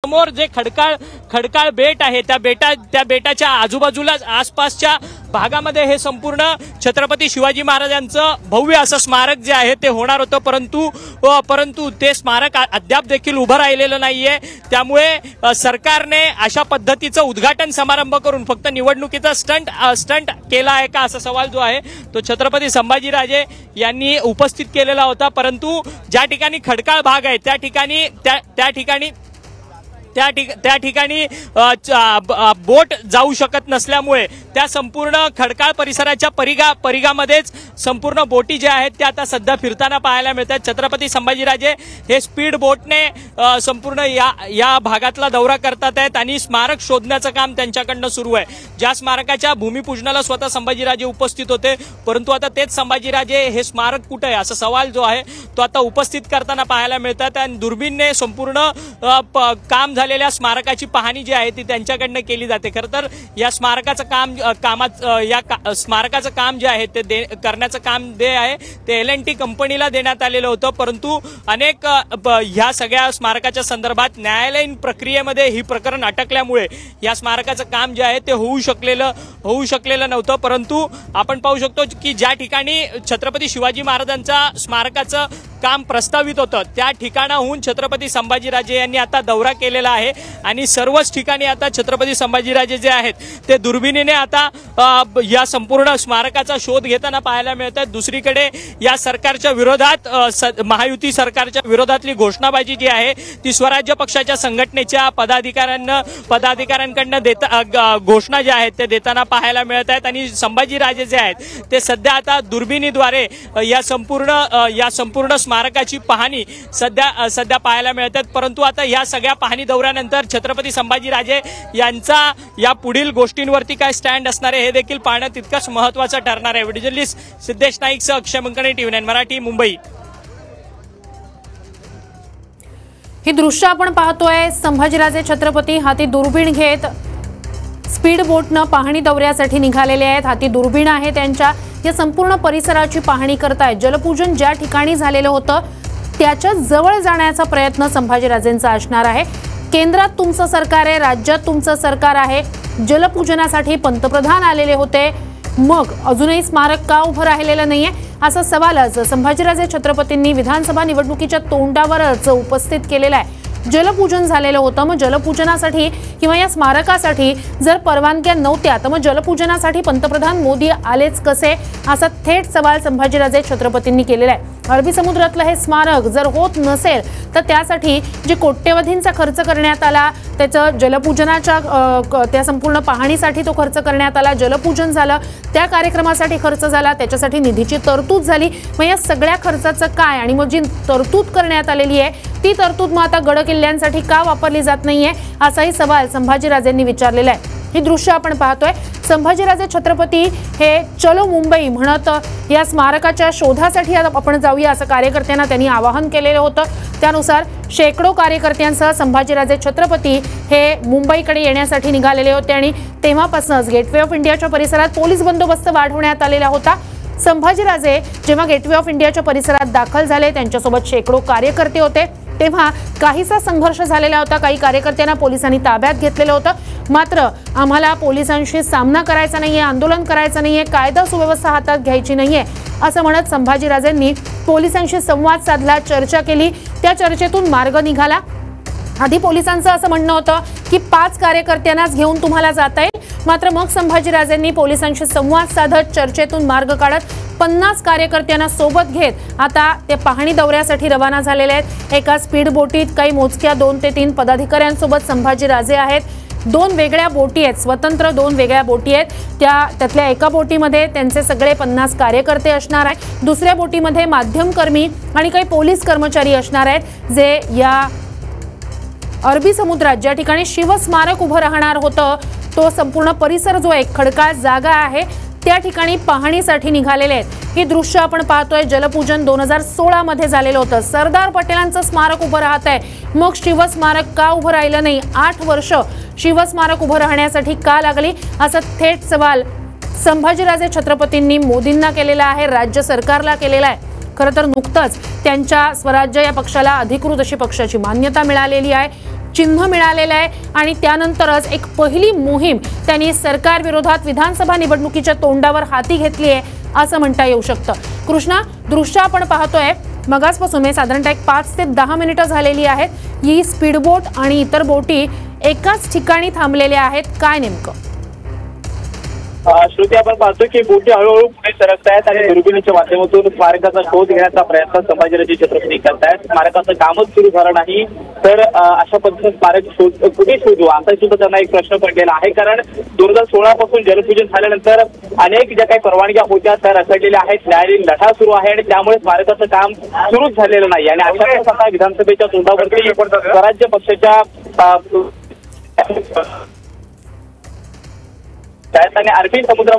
समोर जे खडकाळ बेट आहे त्या बेटाच्या आजूबाजूला आसपासच्या भागामध्ये हे संपूर्ण छत्रपती शिवाजी महाराजांचं भव्य असं स्मारक जे आहे ते होणार होतं, परंतु ते स्मारक अद्याप देखील उभं राहिलेलं नाहीये। त्यामुळे सरकारने अशा पद्धतीचं उद्घाटन समारंभ करून फक्त निवडणुकीचा स्टंट केला आहे का असा सवाल जो आहे तो छत्रपती संभाजीराजे यांनी उपस्थित केलेला होता। परंतु ज्या ठिकाणी खडकाळ भाग आहे त्या ठिकाणी बोट जाऊ शकत नसल्यामुळे त्या संपूर्ण खडकाळ परिसराच्या परिघामध्येच संपूर्ण बोटी ज्या आहेत त्या आता सध्या फिरताना पाहायला मिळतात। छत्रपती संभाजीराजे हे स्पीड बोटने संपूर्ण या भागातला दौरा करतात आहेत आणि स्मारक शोधण्याचं काम त्यांच्याकडनं सुरू आहे। ज्या स्मारकाच्या भूमिपूजनाला स्वतः संभाजीराजे उपस्थित होते, परंतु आता तेच संभाजीराजे हे स्मारक कुठे आहे असा सवाल जो आहे तो आता उपस्थित करताना पाहायला मिळतात आणि दुर्बीणने संपूर्ण काम झालेल्या स्मारकाची पाहणी जी आहे ती त्यांच्याकडनं केली जाते। खरं तर या स्मारकाचं काम जे आहे ते करण्याचं काम जे आहे ते L&T कंपनीला देण्यात आलेलं होतं, परंतु अनेक ह्या सगळ्या स्मारकाच्या संदर्भात न्यायालयीन प्रक्रियेमध्ये ही प्रकरण अटकल्यामुळे या स्मारकाचं काम जे आहे ते होऊ शकलेलं नव्हतं। परंतु आपण पाहू शकतो की ज्या ठिकाणी छत्रपती शिवाजी महाराजांचा स्मारकाचं काम प्रस्तावित होतं त्या ठिकाणाहून छत्रपती संभाजीराजे यांनी आता दौरा केलेला आहे आणि सर्वच ठिकाणी आता छत्रपती संभाजीराजे जे आहेत ते दुर्बिणीने आता या संपूर्ण स्मारकाचा शोध घेताना पाहायला मिळतात। दुसरीकडे या सरकारच्या विरोधात महायुती सरकारच्या विरोधातली घोषणाबाजी जी आहे ती स्वराज्य पक्षाच्या संघटनेच्या पदाधिकाऱ्यांकडनं घोषणा ज्या आहेत ते देताना पाहायला मिळत आहेत आणि संभाजीराजे जे आहेत ते सध्या आता दुर्बिणीद्वारे या संपूर्ण स्मारकाची पाहणी सध्या पाहायला मिळतात। परंतु आता या सगळ्या पाहणी दौऱ्यानंतर छत्रपती संभाजीराजे यांचा या पुढील गोष्टींवरती काय स्टँड असणार आहे हे देखील पाहणं तितकंच महत्त्वाचं ठरणार आहे। व्हिडिओ जर्नलिस्ट सिद्धेश नाईकसह अक्षय मंकणे, TV9 मराठी, मुंबई। ही दृश्य आपण पाहतोय, संभाजीराजे छत्रपती हाती दुर्बीण घेत स्पीड बोटनं पाहणी दौऱ्यासाठी निघालेले आहेत। हाती दुर्बीण आहे त्यांच्या, या संपूर्ण परिसराची पाहणी करतायत। जलपूजन ज्या ठिकाणी झालेलं होतं त्याच्या जवळ जाण्याचा प्रयत्न संभाजीराजेंचा असणार आहे। केंद्रात तुमचं सरकार आहे, राज्यात तुमचं सरकार आहे, जलपूजनासाठी पंतप्रधान आलेले होते, मग अजूनही स्मारक का उभं राहिलेलं नाहीये असा सवालच संभाजीराजे छत्रपतींनी विधानसभा निवडणुकीच्या तोंडावरच उपस्थित केलेला आहे। जलपूजन झालेलं होतं, मग जलपूजनासाठी किंवा या स्मारकासाठी जर परवानग्या नव्हत्या तर मग जलपूजनासाठी पंतप्रधान मोदी आलेच कसे असा थेट सवाल संभाजीराजे छत्रपतींनी केलेला आहे। अरबी समुद्रातलं हे स्मारक जर होत नसेल तर त्यासाठी जे कोट्यवधींचा खर्च करण्यात आला, त्याचं जलपूजनाच्या त्या संपूर्ण पाहणीसाठी तो खर्च करण्यात आला, जलपूजन झालं, त्या कार्यक्रमासाठी खर्च झाला, त्याच्यासाठी निधीची तरतूद झाली, मग या सगळ्या खर्चाचं काय आणि मग जी तरतूद करण्यात आलेली आहे ती तरतूद मग आता गड किल्ल्यांसाठी का वापरली जात नाहीये असाही सवाल संभाजीराजेंनी विचारलेला आहे। ही दृश्य आपण पाहतोय, संभाजीराजे छत्रपती हे चलो मुंबई म्हणत या स्मारकाच्या शोधासाठी आपण जाऊया असं कार्यकर्त्यांना त्यांनी आवाहन केलेलं होतं। त्यानुसार शेकडो कार्यकर्त्यांसह संभाजीराजे छत्रपती हे मुंबईकडे येण्यासाठी निघालेले होते आणि तेव्हापासूनच गेटवे ऑफ इंडियाच्या परिसरात पोलीस बंदोबस्त वाढवण्यात आलेला होता। संभाजीराजे जेव्हा गेटवे ऑफ इंडियाच्या परिसरात दाखल झाले त्यांच्यासोबत शेकडो कार्यकर्ते होते, तेव्हा काहीसा संघर्ष झालेला होता, काही कार्यकर्त्यांना पोलिसांनी ताब्यात घेतलेलं होतं। मात्र आम्हाला पोलिसांशी सामना करायचा नाहीये, आंदोलन करायचं नाहीये, कायदा सुव्यवस्था हातात घ्यायची नाहीये असं म्हणत संभाजीराजेंनी पोलिसांशी संवाद साधला, चर्चा केली, त्या चर्चेतून मार्ग निघाला। आधी पोलिसांचं असं म्हणणं होतं की 5 कार्यकर्त्यांनाच घेऊन तुम्हाला जाता येईल, मात्र मग संभाजीराजेंनी पोलिसांशी संवाद साधत चर्चेतून मार्ग काढत 50 कार्यकर्त्यांना सोबत घेत आता ते पाहणी दौऱ्यासाठी रवाना झालेले आहेत। एका स्पीड बोटीत काही मोजक्या 2 ते 3 पदाधिकाऱ्यांसोबत संभाजीराजे आहेत। 2 वेगळ्या बोटी आहेत, स्वतंत्र 2 वेगळ्या बोटी आहेत, त्यातल्या एका बोटीमध्ये त्यांचे सगळे 50 कार्यकर्ते असणार आहेत, दुसऱ्या बोटीमध्ये माध्यमकर्मी आणि काही पोलीस कर्मचारी असणार आहेत जे या अरबी समुद्रात ज्या ठिकाणी शिवस्मारक उभं राहणार होतं तो संपूर्ण परिसर जो एक खडकाळ जागा आहे त्या ठिकाणी पाहणीसाठी निघालेले आहेत। ही दृश्य आपण पाहतोय, जलपूजन 2016 मध्ये झालेलं होतं, सरदार पटेलांचं स्मारक उभं राहत आहे, मग शिवस्मारक का उभं राहिलं नाही, 8 वर्ष शिवस्मारक उभं राहण्यासाठी का लागली असा थेट सवाल संभाजीराजे छत्रपतींनी मोदींना केलेला आहे, राज्य सरकारला केलेला आहे। खरं तर नुकतंच त्यांच्या स्वराज्य या पक्षाला अधिकृत अशी पक्षाची मान्यता मिळालेली आहे। चिन्ह मिळालेलं आहे आणि त्यानंतरच एक पहिली मोहीम त्यांनी सरकार विरोधात विधानसभा निवडणुकीच्या तोंडावर हाती घेतली आहे असं म्हणता येऊ शकतं. कृष्णा, दृश्य आपण पाहतोय मगासपासून साधारणतः 5 ते 10 मिनिटं झालेली आहेत. ही स्पीडबोट आणि इतर बोटी एकाच ठिकाणी थांबलेल्या आहेत. काय नेमकं? श्रुती, आपण पाहतो की बोटी हळूहळू पुढे सरकत आहेत आणि दुर्बिणीच्या माध्यमातून स्मारकाचा शोध घेण्याचा प्रयत्न संभाजीराजे छत्रपती करतायत. स्मारकाचं कामच सुरू झालं नाही तर अशा पद्धतीने स्मारक कुठे शोधू असा सुद्धा त्यांना एक प्रश्न पडलेला आहे. कारण 2016 पासून जलपूजन झाल्यानंतर अनेक ज्या काही परवानग्या होत्या त्या रखडलेल्या आहेत. न्यायालयीन लढा सुरू आहे आणि त्यामुळे स्मारकाचं काम सुरूच झालेलं नाही. आणि अशाच आता विधानसभेच्या तोंडावरती स्वराज्य पक्षाच्या आणि अरबी समुद्रावर